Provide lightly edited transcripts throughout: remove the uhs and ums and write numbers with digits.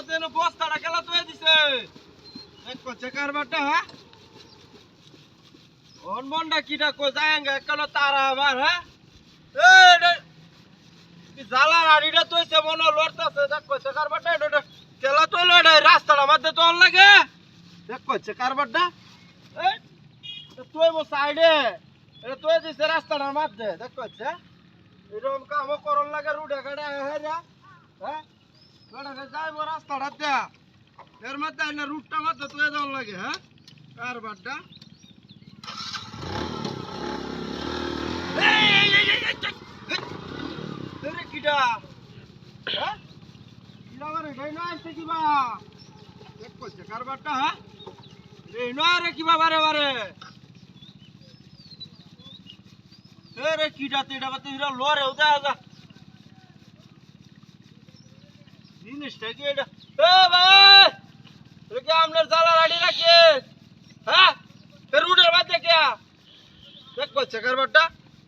মধ্যে বস্তাটা খেলা তো দিছে দেখো চেকার বাটা হ্যাঁ ওর মনটা কিটা কো যায়ঙ্গা কেন তারা আবার হ্যাঁ এই জালা রাড়িটা তোইছে মনে লড়তাছে দেখো চেকার বাটা এটা খেলা তো লড়ে রাস্তার মধ্যে তো লাগে দেখো চেকার বাটা এই তুই মো সাইডে এটা তুই দিছে রাস্তার মধ্যে দেখো এরকম কাম করন লাগে রুডে গাড়া হেরা হ্যাঁ গাড়া যাইবো রাস্তাটা দে এর মধ্যে না রুটটা মধ্যে তুই দেওয়ার লাগে হ্যাঁ কার বাড্ডা এরে কিডা হ্যাঁ কিডা করে গাইনা আসছে কিবা এক কইছে কার বাড্ডা হ্যাঁ রে নরে কিবা বারে বারে এরে কিডা তেডা বাতে হিরা লরে উদা যা জিনিসটা কি এটা এ ভাই এ কি আমনের জালা রাডি রাখিস হ্যাঁ এ রুডের মধ্যে কে দেখ করছে কারবারটা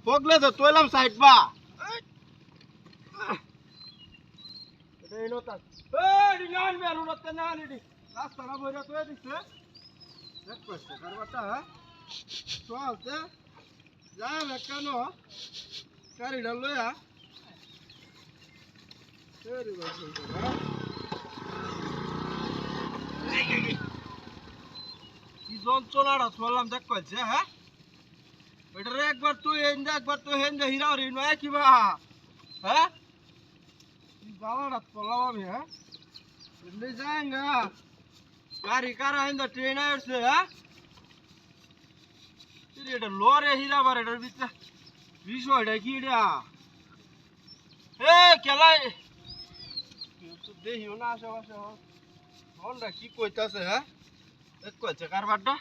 পগলে তো তোইলাম সাইড বা এটা এলো তা এ ডিলান মে রুডতে না নিডি রাস্তাটা বইরা তোই দিছে দেখ করছে কারবারটা হ্যাঁ চলতে যাবে কেন গাড়িটা লইয়া কি যন্ত্রণাটা চললাম দেখ করছে হ্যাঁ ওইটারে একবার তুই হেন্দে একবার তুই হেন্দে হিরাও রে নয় কিবা হ্যাঁ জ্বালাটা চললাম আমি হ্যাঁ এমনি যায়গা গাড়ি কারা হেন্দে ট্রেন আসছে হ্যাঁ এটা লরে হিরাবার এটার ভিতরে বিষয়টা কি এটা এ খেলাই দেখিও না আশেপাশে মনটা কি কইতাছে হ্যাঁ এক কইছে কারবারটা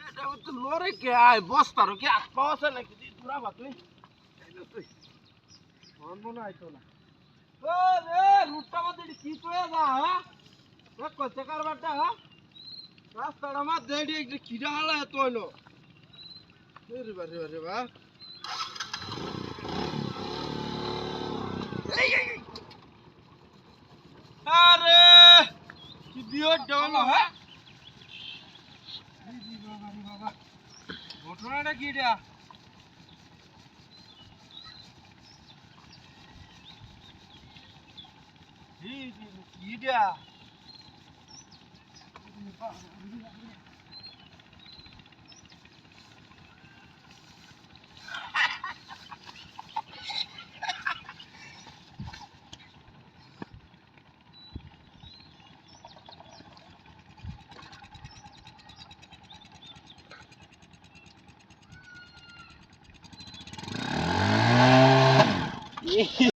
এটা তো লরে কে আয় বস্তারও কি আট পাওয়া নাকি পুরা ভাতলি তুই মনে আইতো না ও রে রুটটা মধ্যে কি তুই যা হ্যাঁ এক কইছে কারবারটা হ্যাঁ রাস্তাটা মধ্যে একটু খিদা হালা এত হইলো রে বারে বারে বা আরে কি বিয়র ডল হ্যাঁ বাবা ঘটনাটা কি রে কি